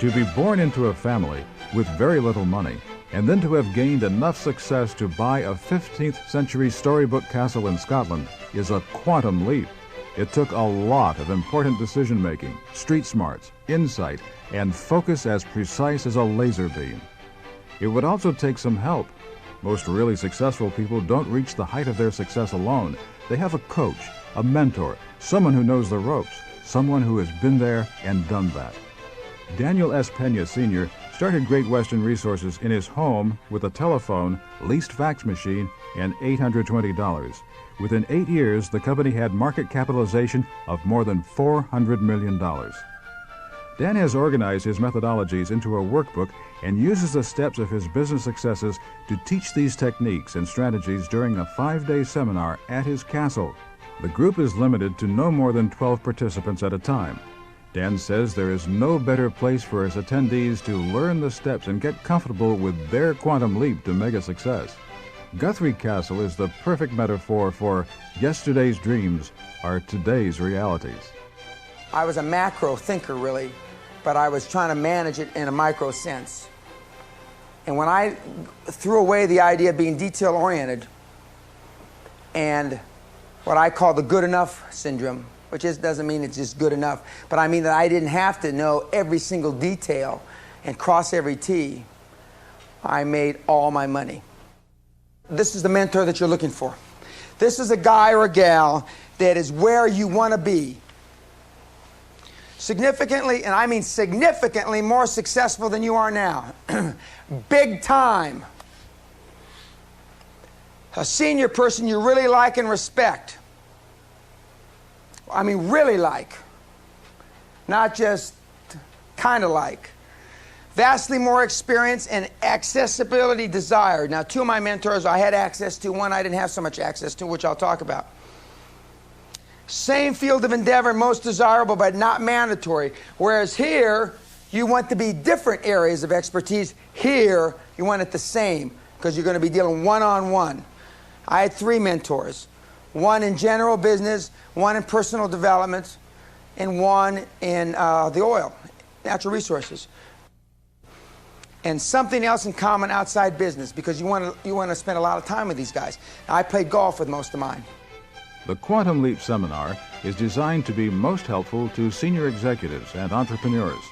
To be born into a family with very little money, and then to have gained enough success to buy a 15th century storybook castle in Scotland is a quantum leap. It took a lot of important decision-making, street smarts, insight, and focus as precise as a laser beam. It would also take some help. Most really successful people don't reach the height of their success alone. They have a coach, a mentor, someone who knows the ropes, someone who has been there and done that. Daniel S. Peña Sr. started Great Western Resources in his home with a telephone, leased fax machine, and $820. Within 8 years, the company had market capitalization of more than $400 million. Dan has organized his methodologies into a workbook and uses the steps of his business successes to teach these techniques and strategies during a 5-day seminar at his castle. The group is limited to no more than 12 participants at a time. Dan says there is no better place for his attendees to learn the steps and get comfortable with their quantum leap to mega success. Guthrie Castle is the perfect metaphor for yesterday's dreams are today's realities. I was a macro thinker, really, but I was trying to manage it in a micro sense. And when I threw away the idea of being detail-oriented and what I call the good enough syndrome, which doesn't mean it's just good enough, but I mean that I didn't have to know every single detail and cross every T, I made all my money. This is the mentor that you're looking for. This is a guy or a gal that is where you want to be. Significantly, and I mean significantly more successful than you are now. Big time. A senior person you really like and respect. I mean really like. Not just kind of like. Vastly more experience and accessibility desired. Now, 2 of my mentors I had access to, 1 I didn't have so much access to, which I'll talk about. Same field of endeavor, most desirable, but not mandatory. Whereas here, you want to be different areas of expertise. Here, you want it the same, because you're going to be dealing one-on-one. I had 3 mentors. 1 in general business, 1 in personal development, and 1 in the oil, natural resources. And something else in common outside business, because you want to spend a lot of time with these guys. Now, I played golf with most of mine. The Quantum Leap Seminar is designed to be most helpful to senior executives and entrepreneurs.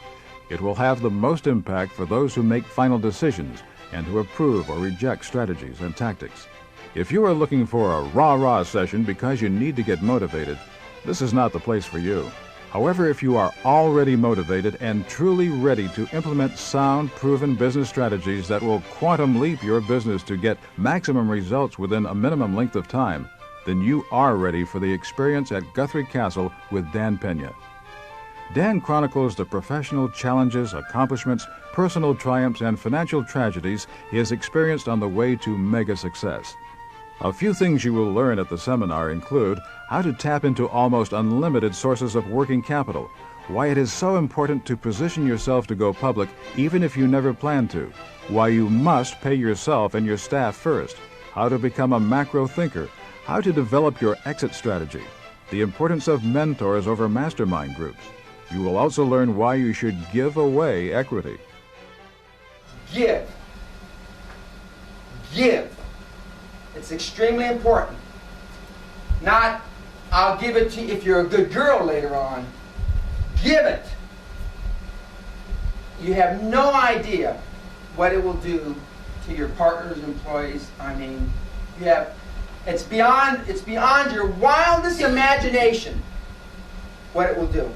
It will have the most impact for those who make final decisions and who approve or reject strategies and tactics. If you are looking for a rah-rah session because you need to get motivated, this is not the place for you. However, if you are already motivated and truly ready to implement sound, proven business strategies that will quantum leap your business to get maximum results within a minimum length of time, then you are ready for the experience at Guthrie Castle with Dan Peña. Dan chronicles the professional challenges, accomplishments, personal triumphs, and financial tragedies he has experienced on the way to mega success. A few things you will learn at the seminar include how to tap into almost unlimited sources of working capital, why it is so important to position yourself to go public even if you never plan to, why you must pay yourself and your staff first, how to become a macro thinker, how to develop your exit strategy, the importance of mentors over mastermind groups. You will also learn why you should give away equity. Give. Give. It's extremely important. Not, I'll give it to you if you're a good girl later on. Give it. You have no idea what it will do to your partners, employees. I mean, it's beyond your wildest imagination what it will do.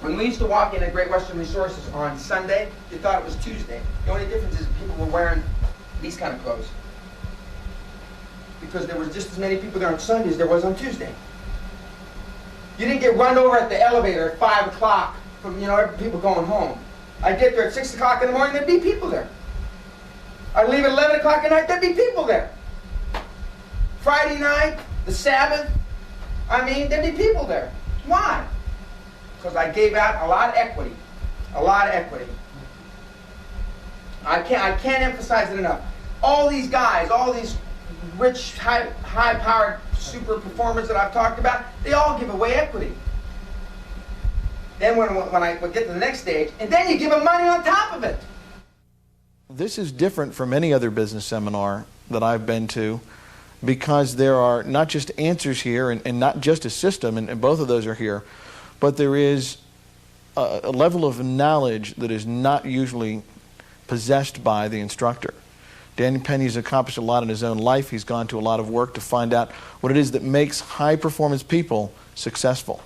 When we used to walk in at Great Western Resources on Sunday, you thought it was Tuesday. The only difference is people were wearing these kind of clothes. Because there was just as many people there on Sunday as there was on Tuesday. You didn't get run over at the elevator at 5 o'clock from, people going home. I'd get there at 6 o'clock in the morning, there'd be people there. I'd leave at 11 o'clock at night, there'd be people there. Friday night, the Sabbath, there'd be people there. Why? Because I gave out a lot of equity. A lot of equity. I can't emphasize it enough. All these guys, all these rich, high-powered super performers that I've talked about, they all give away equity. Then when I would get to the next stage, and then you give them money on top of it. This is different from any other business seminar that I've been to, because there are not just answers here and not just a system, and both of those are here, but there is a level of knowledge that is not usually possessed by the instructor. Dan Peña has accomplished a lot in his own life. He's gone to a lot of work to find out what it is that makes high-performance people successful.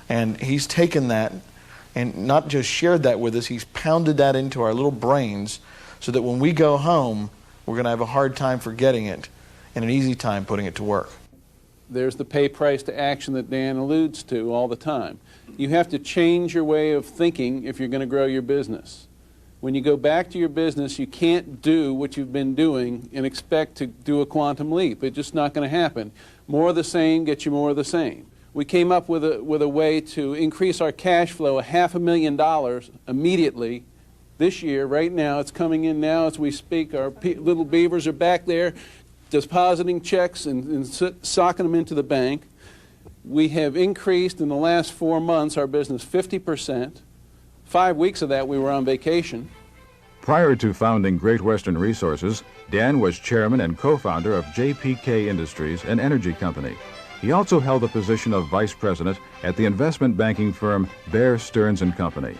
And he's taken that and not just shared that with us, he's pounded that into our little brains so that when we go home, we're going to have a hard time forgetting it and an easy time putting it to work. There's the pay price to action that Dan alludes to all the time. You have to change your way of thinking if you're going to grow your business. When you go back to your business, you can't do what you've been doing and expect to do a quantum leap. It's just not going to happen. More of the same gets you more of the same. We came up with a way to increase our cash flow $500,000 immediately this year. Right now, it's coming in now as we speak. Our little beavers are back there depositing checks and socking them into the bank. We have increased in the last 4 months our business 50%. 5 weeks of that we were on vacation. Prior to founding Great Western Resources, Dan was chairman and co-founder of JPK Industries, an energy company. He also held the position of vice president at the investment banking firm Bear Stearns & Company.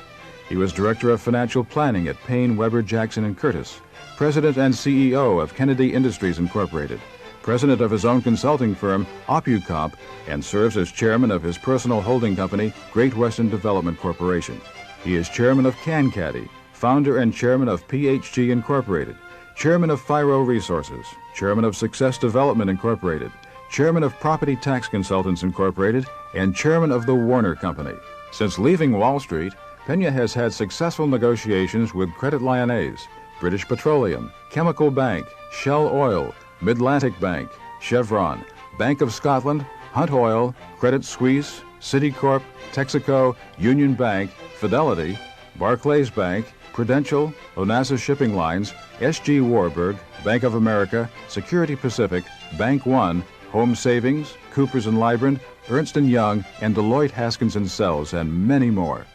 He was director of financial planning at Payne, Weber, Jackson & Curtis, president and CEO of Kennedy Industries Incorporated, president of his own consulting firm, OppuComp, and serves as chairman of his personal holding company, Great Western Development Corporation. He is chairman of CanCaddy, founder and chairman of PHG Incorporated, chairman of Firo Resources, chairman of Success Development Incorporated, chairman of Property Tax Consultants Incorporated, and chairman of the Warner Company. Since leaving Wall Street, Peña has had successful negotiations with Credit Lyonnais, British Petroleum, Chemical Bank, Shell Oil, Mid-Atlantic Bank, Chevron, Bank of Scotland, Hunt Oil, Credit Suisse, Citicorp, Texaco, Union Bank, Fidelity, Barclays Bank, Prudential, Onassa Shipping Lines, SG Warburg, Bank of America, Security Pacific, Bank One, Home Savings, Coopers & Lybrand, Ernst & Young, and Deloitte Haskins & Sells, and many more.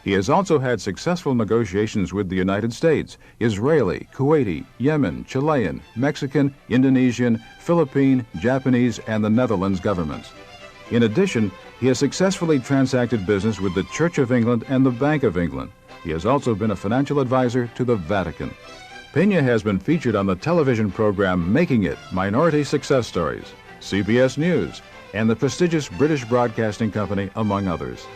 He has also had successful negotiations with the United States, Israeli, Kuwaiti, Yemen, Chilean, Mexican, Indonesian, Philippine, Japanese, and the Netherlands governments. In addition, he has successfully transacted business with the Church of England and the Bank of England. He has also been a financial advisor to the Vatican. Peña has been featured on the television program Making It, Minority Success Stories, CBS News, and the prestigious British Broadcasting Company, among others.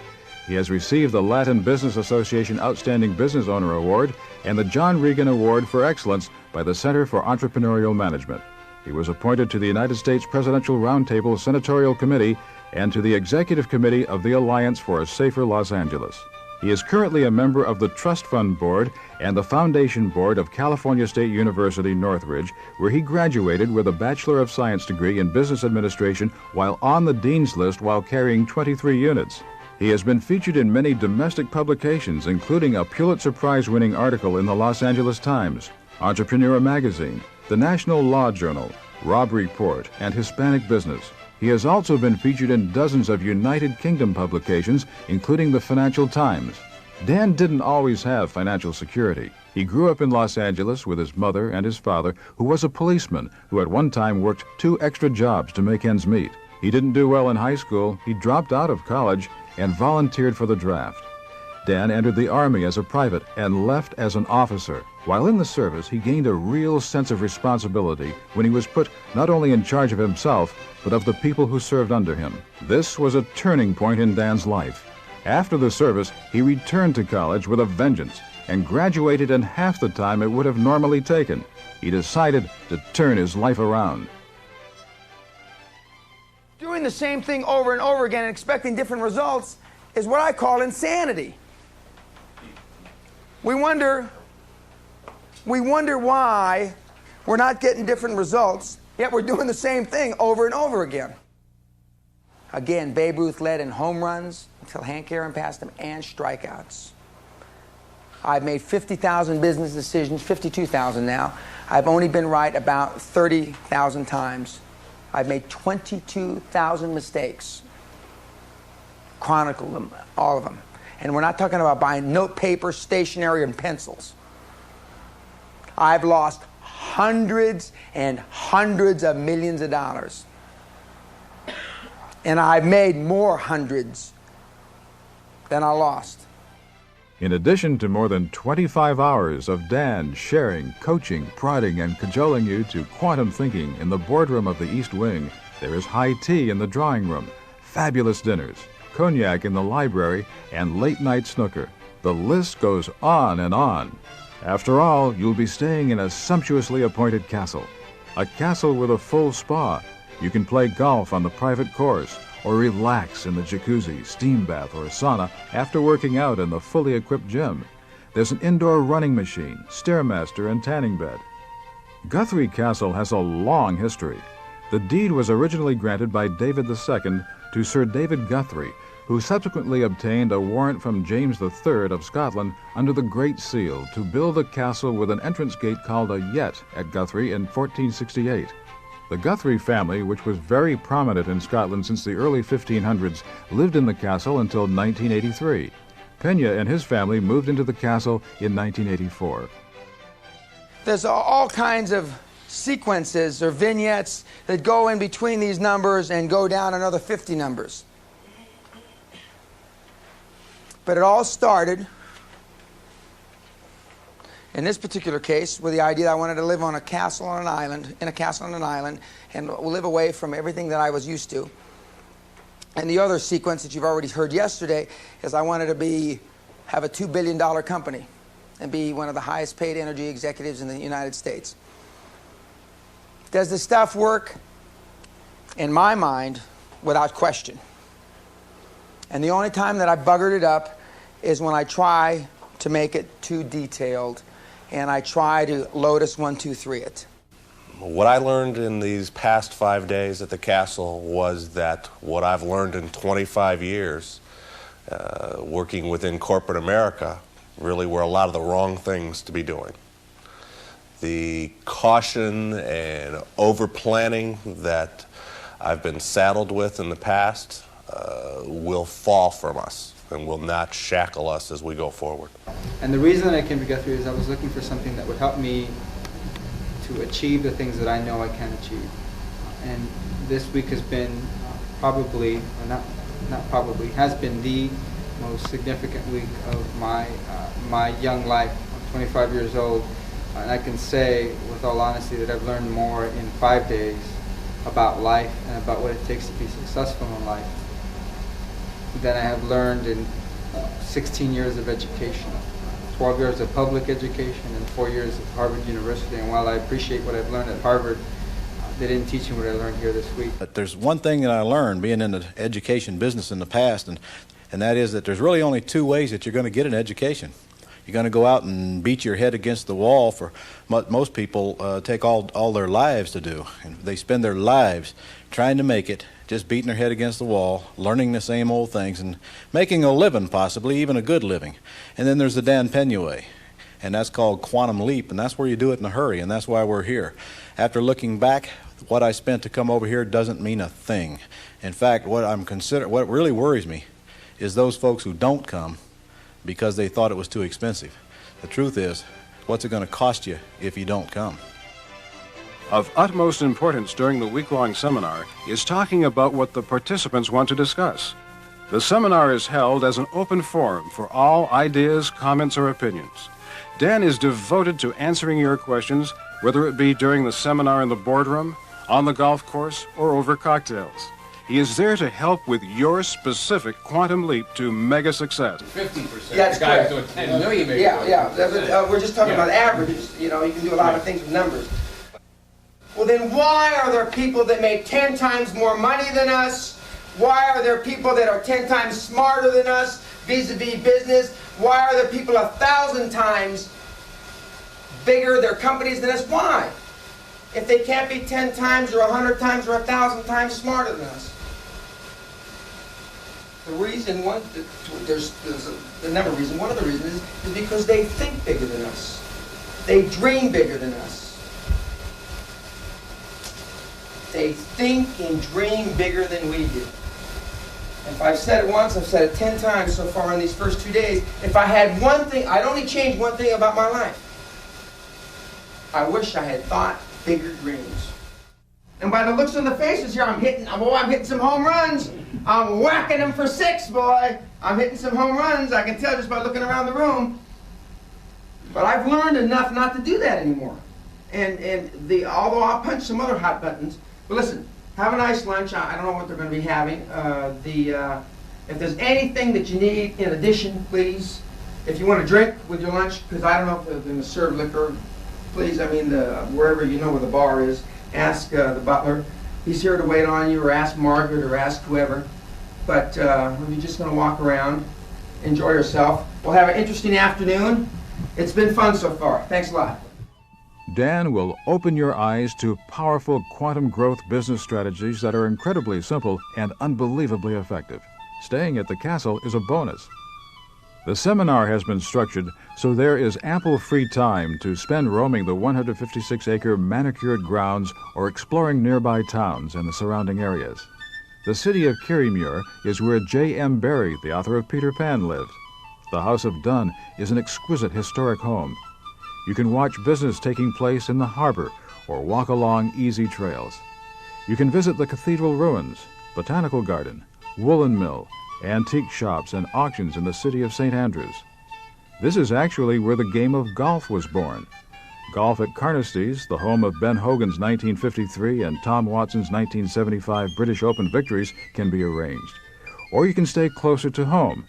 He has received the Latin Business Association Outstanding Business Owner Award and the John Regan Award for Excellence by the Center for Entrepreneurial Management. He was appointed to the United States Presidential Roundtable Senatorial Committee and to the Executive Committee of the Alliance for a Safer Los Angeles. He is currently a member of the Trust Fund Board and the Foundation Board of California State University, Northridge, where he graduated with a Bachelor of Science degree in Business Administration while on the Dean's List while carrying 23 units. He has been featured in many domestic publications, including a Pulitzer Prize-winning article in the Los Angeles Times, Entrepreneur Magazine, the National Law Journal, Robb Report, and Hispanic Business. He has also been featured in dozens of United Kingdom publications, including the Financial Times. Dan didn't always have financial security. He grew up in Los Angeles with his mother and his father, who was a policeman who at one time worked 2 extra jobs to make ends meet. He didn't do well in high school. He dropped out of college and volunteered for the draft. Dan entered the Army as a private and left as an officer. While in the service, he gained a real sense of responsibility when he was put not only in charge of himself, but of the people who served under him. This was a turning point in Dan's life. After the service, he returned to college with a vengeance and graduated in half the time it would have normally taken. He decided to turn his life around. Doing the same thing over and over again and expecting different results is what I call insanity. We wonder why we're not getting different results, yet we're doing the same thing over and over again. Again, Babe Ruth led in home runs until Hank Aaron passed him, and strikeouts. I've made 50,000 business decisions, 52,000 now. I've only been right about 30,000 times. I've made 22,000 mistakes. Chronicled them, all of them. And we're not talking about buying note paper, stationery, and pencils. I've lost hundreds and hundreds of millions of dollars. And I've made more hundreds than I lost. In addition to more than 25 hours of Dan sharing, coaching, prodding, and cajoling you to quantum thinking in the boardroom of the East Wing, there is high tea in the drawing room, fabulous dinners, cognac in the library, and late-night snooker. The list goes on and on. After all, you'll be staying in a sumptuously appointed castle. A castle with a full spa. You can play golf on the private course, or relax in the jacuzzi, steam bath, or sauna after working out in the fully equipped gym. There's an indoor running machine, stairmaster, and tanning bed. Guthrie Castle has a long history. The deed was originally granted by David II to Sir David Guthrie, who subsequently obtained a warrant from James III of Scotland under the Great Seal to build a castle with an entrance gate called a yett at Guthrie in 1468. The Guthrie family, which was very prominent in Scotland since the early 1500s, lived in the castle until 1983. Peña and his family moved into the castle in 1984. There's all kinds of sequences or vignettes that go in between these numbers and go down another 50 numbers. But it all started, in this particular case, with the idea that I wanted to live on a castle on an island, and live away from everything that I was used to. And the other sequence that you've already heard yesterday is I wanted to have a $2 billion company and be one of the highest paid energy executives in the United States. Does the stuff work? In my mind, without question. And the only time that I buggered it up is when I try to make it too detailed and I try to Lotus 1, 2, 3 it. What I learned in these past 5 days at the castle was that what I've learned in 25 years working within corporate America really were a lot of the wrong things to be doing. The caution and over-planning that I've been saddled with in the past will fall from us and will not shackle us as we go forward. And the reason that I came to Guthrie is I was looking for something that would help me to achieve the things that I know I can achieve. And this week has been probably, or not probably, has been the most significant week of my young life. I'm 25 years old, and I can say with all honesty that I've learned more in 5 days about life and about what it takes to be successful in life than I have learned in 16 years of education, 12 years of public education and 4 years at Harvard University. And while I appreciate what I've learned at Harvard, they didn't teach me what I learned here this week. But there's one thing that I learned being in the education business in the past, and that is that there's really only two ways that you're going to get an education. You're going to go out and beat your head against the wall for what most people take all their lives to do. And they spend their lives trying to make it, just beating their head against the wall, learning the same old things, and making a living, possibly even a good living. And then there's the Dan Peña way, and that's called quantum leap, and that's where you do it in a hurry, and that's why we're here. After looking back, what I spent to come over here doesn't mean a thing. In fact, what really worries me is those folks who don't come because they thought it was too expensive. The truth is, what's it going to cost you if you don't come? Of utmost importance during the week-long seminar is talking about what the participants want to discuss. The seminar is held as an open forum for all ideas, comments, or opinions. Dan is devoted to answering your questions, whether it be during the seminar in the boardroom, on the golf course, or over cocktails. He is there to help with your specific quantum leap to mega success. 50%. That's guys correct. doing 10 million. We're just talking about averages. You know, you can do a lot of things with numbers. Well, then why are there people that make 10 times more money than us? Why are there people that are 10 times smarter than us vis-a-vis business? Why are there people 1,000 times bigger, their companies than us? Why? If they can't be 10 times or 100 times or 1,000 times smarter than us. The reason, there's a number of reasons. One of the reasons is because they think bigger than us. They dream bigger than us. They think and dream bigger than we do. If I've said it once, I've said it 10 times so far in these first 2 days. If I had one thing, I'd only change one thing about my life. I wish I had thought bigger dreams. And by the looks on the faces here, I'm hitting some home runs. I'm whacking them for 6, boy. I'm hitting some home runs. I can tell just by looking around the room. But I've learned enough not to do that anymore. Although I'll punch some other hot buttons. But listen, have a nice lunch. I don't know what they're going to be having. If there's anything that you need in addition, please. If you want to drink with your lunch, because I don't know if they're going to serve liquor, please, wherever you know where the bar is, ask the butler. He's here to wait on you, or ask Margaret, or ask whoever. But you're just going to walk around, enjoy yourself. We'll have an interesting afternoon. It's been fun so far. Thanks a lot. Dan will open your eyes to powerful quantum growth business strategies that are incredibly simple and unbelievably effective. Staying at the castle is a bonus. The seminar has been structured so there is ample free time to spend roaming the 156-acre manicured grounds or exploring nearby towns and the surrounding areas. The city of Kirriemuir is where J.M. Barrie, the author of Peter Pan, lived. The House of Dunn is an exquisite historic home. You can watch business taking place in the harbor or walk along easy trails. You can visit the cathedral ruins, botanical garden, woolen mill, antique shops, and auctions in the city of St. Andrews. This is actually where the game of golf was born. Golf at Carnousties, the home of Ben Hogan's 1953 and Tom Watson's 1975 British Open victories, can be arranged. Or you can stay closer to home.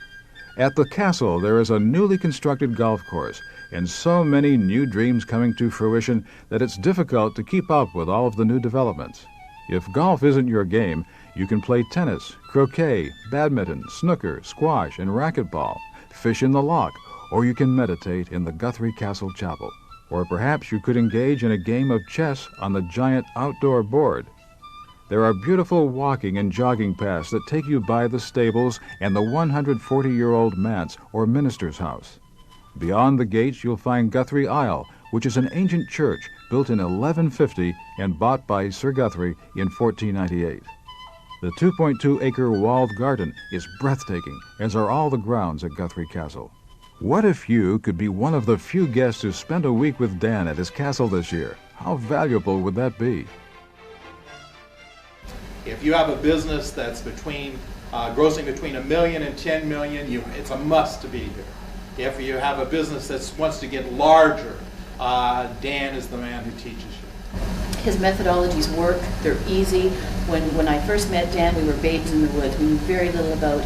At the castle, there is a newly constructed golf course, and so many new dreams coming to fruition that it's difficult to keep up with all of the new developments. If golf isn't your game, you can play tennis, croquet, badminton, snooker, squash, and racquetball, fish in the loch, or you can meditate in the Guthrie Castle chapel. Or perhaps you could engage in a game of chess on the giant outdoor board. There are beautiful walking and jogging paths that take you by the stables and the 140-year-old manse or minister's house. Beyond the gates, you'll find Guthrie Aisle, which is an ancient church built in 1150 and bought by Sir Guthrie in 1498. The 2.2-acre walled garden is breathtaking, as are all the grounds at Guthrie Castle. What if you could be one of the few guests who spent a week with Dan at his castle this year? How valuable would that be? If you have a business that's grossing between $1 million and $10 million, it's a must to be here. If you have a business that wants to get larger, Dan is the man who teaches you. His methodologies work. They're easy. When I first met Dan, we were babes in the woods. We knew very little about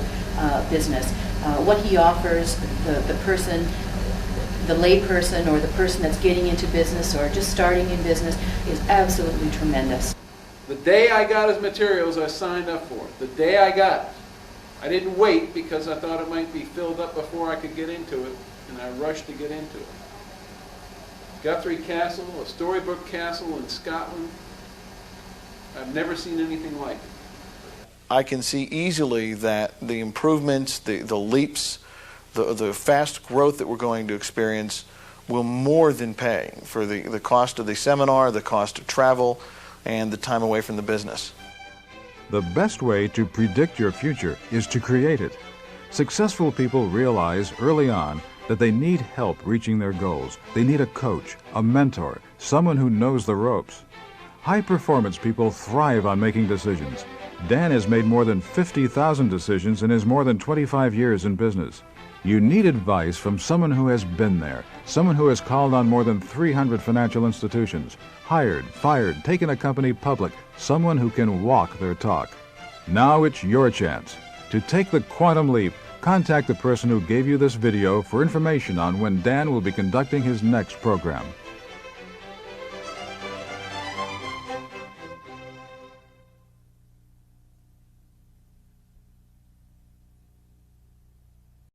business. What he offers, the person, the lay person, or the person that's getting into business or just starting in business is absolutely tremendous. The day I got his materials, I signed up for it. The day I got it. I didn't wait because I thought it might be filled up before I could get into it, and I rushed to get into it. Guthrie Castle, a storybook castle in Scotland. I've never seen anything like it. I can see easily that the improvements, the leaps, the fast growth that we're going to experience will more than pay for the cost of the seminar, the cost of travel, and the time away from the business. The best way to predict your future is to create it. Successful people realize early on that they need help reaching their goals. They need a coach, a mentor, someone who knows the ropes. High-performance people thrive on making decisions. Dan has made more than 50,000 decisions in his more than 25 years in business. You need advice from someone who has been there, someone who has called on more than 300 financial institutions, hired, fired, taken a company public, someone who can walk their talk. Now it's your chance. To take the quantum leap, contact the person who gave you this video for information on when Dan will be conducting his next program.